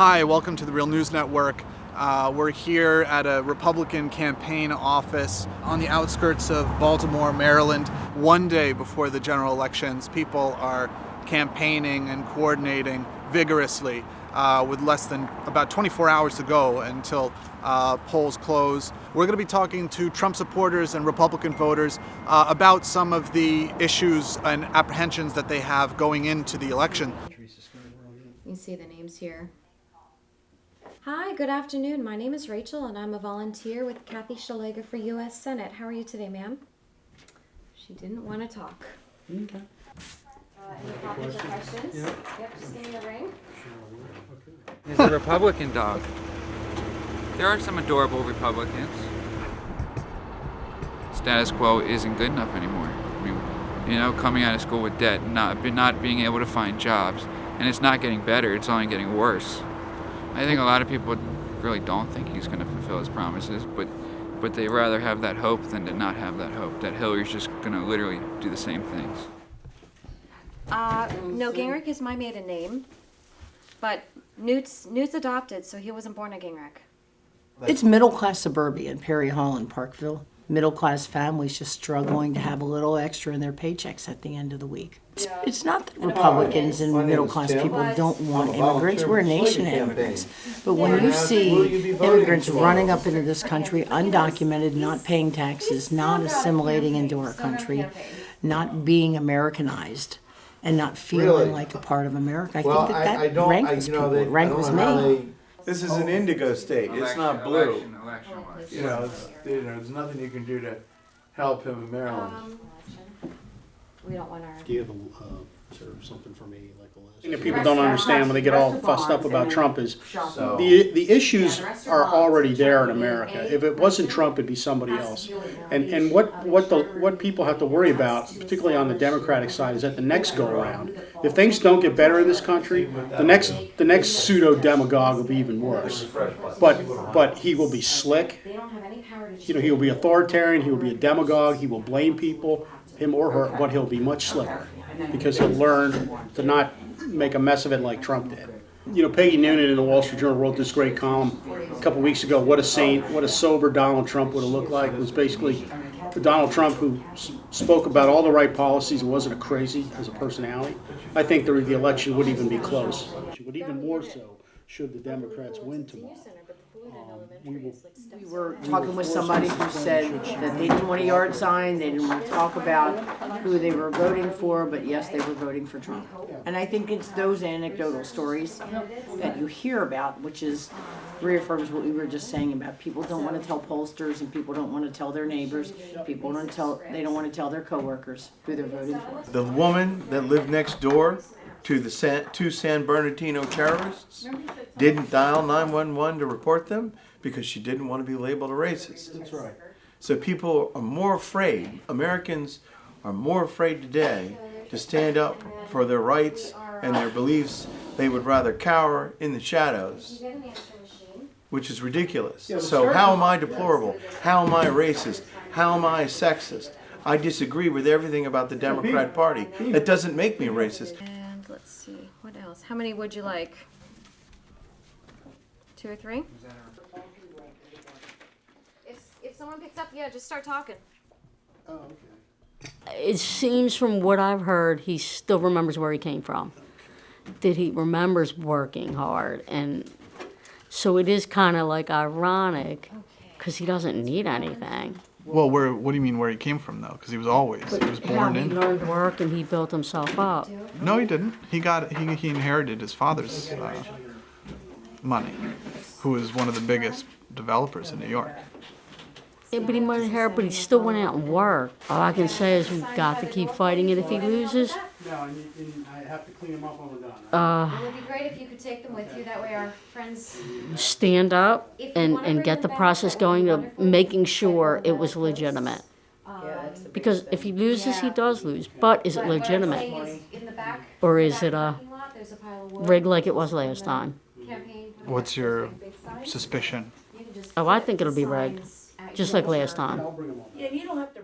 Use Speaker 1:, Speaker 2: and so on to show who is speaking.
Speaker 1: Hi, welcome to the Real News Network. We're here at a Republican campaign office on the outskirts of Baltimore, Maryland. One day before the general elections, people are campaigning and coordinating vigorously with less than about 24 hours to go until polls close. We're going to be talking to Trump supporters and Republican voters about some of the issues and apprehensions that they have going into the election.
Speaker 2: You see the names here. Hi, good afternoon. My name is Rachel, and I'm a volunteer with Kathy Shalega for U.S. Senate. How are you today, ma'am? She didn't want to talk.
Speaker 3: Okay.
Speaker 2: Any comments or questions?
Speaker 3: Yeah.
Speaker 2: Yep, just give me the ring.
Speaker 4: Is a Republican dog. There are some adorable Republicans. Status quo isn't good enough anymore. I mean, coming out of school with debt, not being able to find jobs, and it's not getting better, it's only getting worse. I think a lot of people really don't think he's going to fulfill his promises, but they rather have that hope than to not have that hope, that Hillary's just going to literally do the same things.
Speaker 2: No, Gingrich is my maiden name, but Newt's adopted, so he wasn't born a Gingrich.
Speaker 3: It's middle-class suburbia in Perry Hall and Parkville. Middle-class families just struggling to have a little extra in their paychecks at the end of the week. It's not that Republicans and middle-class people don't want immigrants. We're a nation of immigrants. But when you see immigrants running up into this country, undocumented, not paying taxes, not assimilating into our country, not being Americanized, and not feeling like a part of America, I think that rankles people. It rankles me.
Speaker 5: This is an indigo state. It's not blue.
Speaker 4: Election.
Speaker 5: There's nothing you can do to help him in Maryland.
Speaker 2: We don't want our...
Speaker 6: Do you have sort of something for me, like a list?
Speaker 7: That people don't understand when they get all fussed up about Trump is
Speaker 5: So
Speaker 7: the issues are already there in America. If it wasn't Trump, it'd be somebody else. And what people have to worry about, particularly on the Democratic side, is that the next go around, if things don't get better in this country, the next pseudo demagogue will be even worse. But he will be slick. He will be authoritarian. He will be a demagogue. He will blame people, him or her, but he'll be much slicker because he'll learn to not make a mess of it like Trump did. Peggy Noonan in the Wall Street Journal wrote this great column a couple weeks ago, what a saint, what a sober Donald Trump would have looked like. It was basically Donald Trump who spoke about all the right policies and wasn't a crazy as a personality. I think the election wouldn't even be close. But even more so, should the Democrats win tomorrow.
Speaker 3: We were talking with somebody who said that they didn't want a yard sign, they didn't want to talk about who they were voting for, but yes, they were voting for Trump. And I think it's those anecdotal stories that you hear about, which reaffirms what we were just saying about people don't want to tell pollsters and people don't want to tell their neighbors, they don't want to tell their coworkers who they're voting for.
Speaker 5: the woman that lived next door to the two San Bernardino terrorists didn't dial 911 to report them because she didn't want to be labeled a racist.
Speaker 7: That's right.
Speaker 5: So people are more afraid, Americans are more afraid today to stand up for their rights and their beliefs. They would rather cower in the shadows, which is ridiculous. So how am I deplorable? How am I racist? How am I sexist? I disagree with everything about the Democrat Party. That doesn't make me racist.
Speaker 2: And let's see, what else? How many would you like? 2 or 3? If someone picks up, just start talking.
Speaker 6: Oh, okay.
Speaker 8: It seems from what I've heard, he still remembers where he came from. That he remembers working hard. And so it is kind of like ironic because he doesn't need anything.
Speaker 1: Well, what do you mean where he came from, though? Because he was born
Speaker 8: He
Speaker 1: in.
Speaker 8: learned work and he built himself up.
Speaker 1: No, he didn't. He inherited his father's money, who was one of the biggest developers in New York.
Speaker 8: Yeah, but he might inherit, but he still went out and worked. All I can say is we've got to keep fighting it if he loses.
Speaker 7: No, and I have to clean them up when we're done.
Speaker 2: It would be great if you could take them with you. That way our friends...
Speaker 8: Stand up and get the process going of making sure it was legitimate. Because if he loses, he does lose. But is it legitimate? Or is it a rig like it was last time?
Speaker 1: What's your suspicion?
Speaker 8: Oh, I think it'll be rigged, just like last time.
Speaker 7: I'll bring them all.
Speaker 3: Yeah, you don't have to